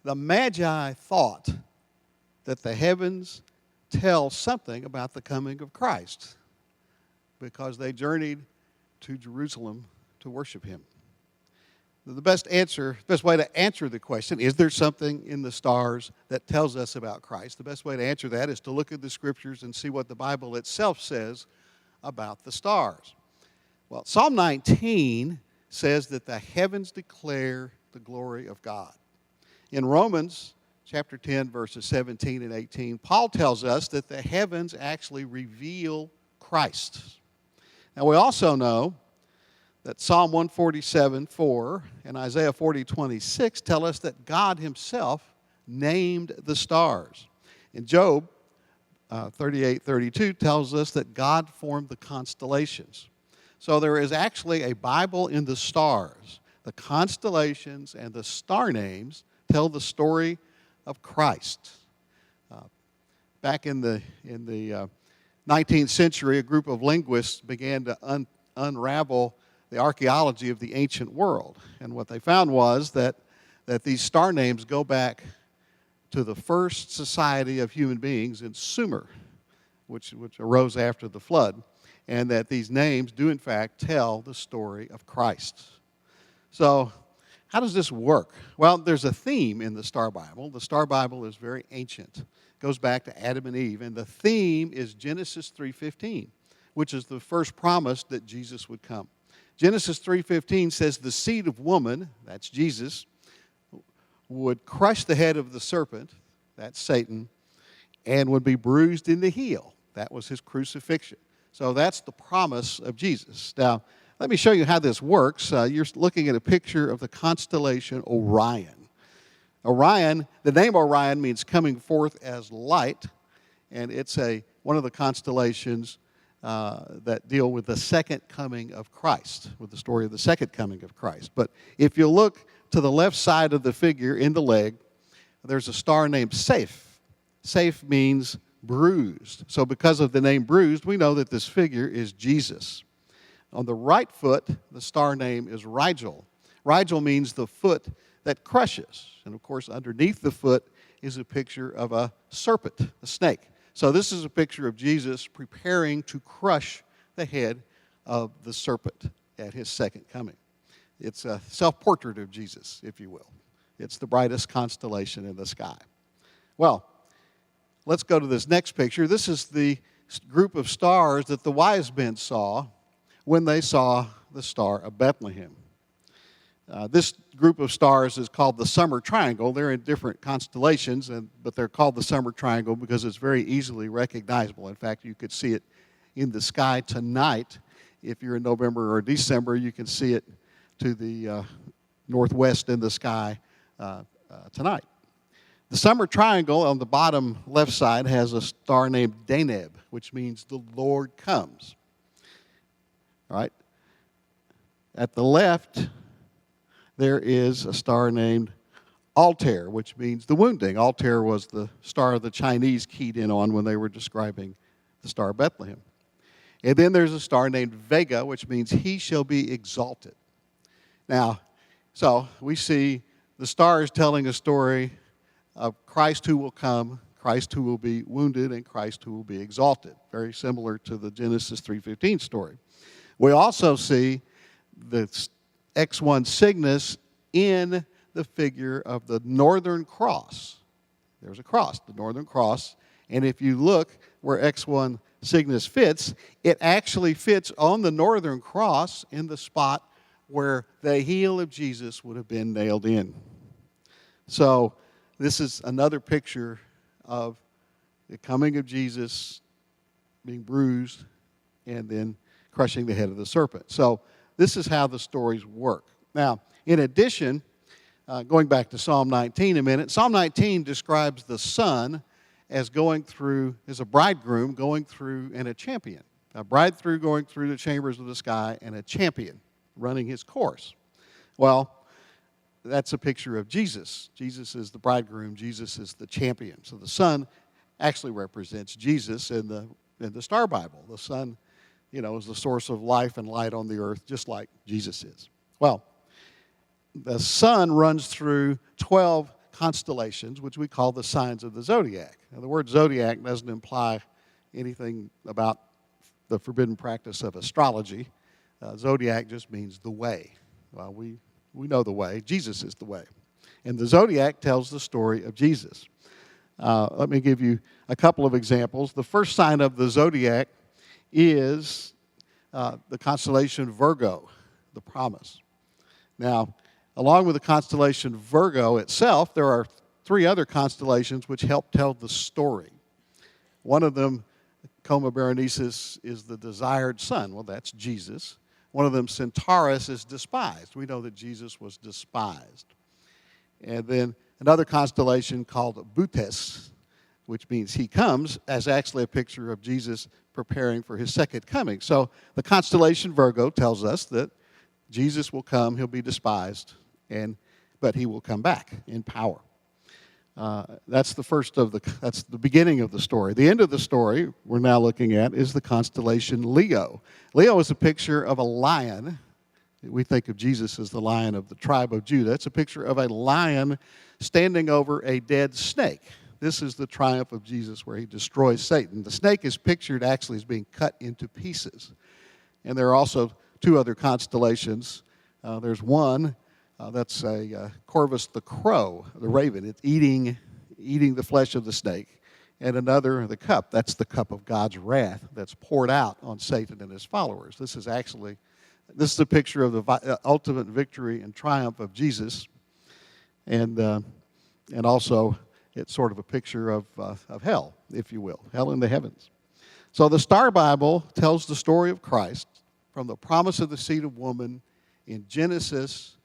The Magi thought that the heavens tell something about the coming of Christ because they journeyed to Jerusalem to worship him. The best way to answer the question, is there something in the stars that tells us about Christ? The best way to answer that is to look at the scriptures and see what the Bible itself says about the stars. Well, Psalm 19 says that the heavens declare the glory of God. In Romans chapter 10, verses 17 and 18, Paul tells us that the heavens actually reveal Christ. Now, we also know that Psalm 147:4 and Isaiah 40:26 tell us that God himself named the stars. And Job 38:32 tells us that God formed the constellations. So there is actually a Bible in the stars. The constellations and the star names tell the story of Christ. Back in the 19th century, a group of linguists began to unravel the archaeology of the ancient world. And what they found was that these star names go back to the first society of human beings in Sumer, which arose after the flood, and that these names do in fact tell the story of Christ. So how does this work? Well, there's a theme in the Star Bible. The Star Bible is very ancient. It goes back to Adam and Eve, and the theme is Genesis 3:15, which is the first promise that Jesus would come. Genesis 3:15 says the seed of woman, that's Jesus, would crush the head of the serpent, that's Satan, and would be bruised in the heel. That was his crucifixion. So that's the promise of Jesus. Now, let me show you how this works. You're looking at a picture of the constellation Orion. Orion, the name Orion means coming forth as light, and it's one of the constellations that deal with the second coming of Christ, with the story of the second coming of Christ. But if you look to the left side of the figure in the leg, there's a star named Saph. Saph means bruised. So because of the name bruised, we know that this figure is Jesus. On the right foot, the star name is Rigel. Rigel means the foot that crushes. And of course, underneath the foot is a picture of a serpent, a snake. So this is a picture of Jesus preparing to crush the head of the serpent at his second coming. It's a self-portrait of Jesus, if you will. It's the brightest constellation in the sky. Well, let's go to this next picture. This is the group of stars that the wise men saw when they saw the Star of Bethlehem. This group of stars is called the Summer Triangle. They're in different constellations, but they're called the Summer Triangle because it's very easily recognizable. In fact, you could see it in the sky tonight. If you're in November or December, you can see it to the northwest in the sky tonight. The Summer Triangle on the bottom left side has a star named Deneb, which means the Lord comes. All right? At the left, there is a star named Altair, which means the wounding. Altair was the star the Chinese keyed in on when they were describing the Star of Bethlehem. And then there's a star named Vega, which means he shall be exalted. Now, so we see the stars telling a story of Christ who will come, Christ who will be wounded, and Christ who will be exalted. Very similar to the Genesis 3:15 story. We also see the X1 Cygnus in the figure of the Northern Cross. There's a cross, the Northern Cross. And if you look where X1 Cygnus fits, it actually fits on the Northern Cross in the spot where the heel of Jesus would have been nailed in. So this is another picture of the coming of Jesus being bruised and then crushing the head of the serpent. So this is how the stories work. Now, in addition, going back to Psalm 19 a minute, Psalm 19 describes the Son as a bridegroom going through and a champion. A bridegroom going through the chambers of the sky and a champion running his course. Well, that's a picture of Jesus. Jesus is the bridegroom. Jesus is the champion. So the Son actually represents Jesus in the Star Bible. The Son, is the source of life and light on the earth, just like Jesus is. Well, the Son runs through 12 constellations, which we call the signs of the zodiac. Now, the word zodiac doesn't imply anything about the forbidden practice of astrology. Zodiac just means the way. Well, we know the way. Jesus is the way. And the zodiac tells the story of Jesus. Let me give you a couple of examples. The first sign of the zodiac is the constellation Virgo, the promise. Now, along with the constellation Virgo itself, there are 3 other constellations which help tell the story. One of them, Coma Berenices, is the desired son. Well, that's Jesus. One of them, Centaurus, is despised. We know that Jesus was despised. And then another constellation called Butes, which means he comes, as actually a picture of Jesus preparing for his second coming. So the constellation Virgo tells us that Jesus will come, he'll be despised, but he will come back in power. That's the beginning of the story. The end of the story we're now looking at is the constellation Leo. Leo is a picture of a lion. We think of Jesus as the lion of the tribe of Judah. It's a picture of a lion standing over a dead snake. This is the triumph of Jesus where he destroys Satan. The snake is pictured actually as being cut into pieces. And there are also 2 other constellations. There's one that's a Corvus the crow, the raven. It's eating the flesh of the snake. And another, the cup. That's the cup of God's wrath that's poured out on Satan and his followers. This is a picture of the ultimate victory and triumph of Jesus. And also, it's sort of a picture of hell, if you will, hell in the heavens. So the Star Bible tells the story of Christ from the promise of the seed of woman in Genesis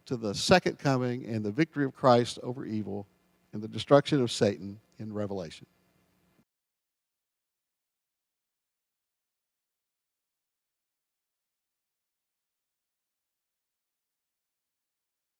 to the second coming and the victory of Christ over evil and the destruction of Satan in Revelation.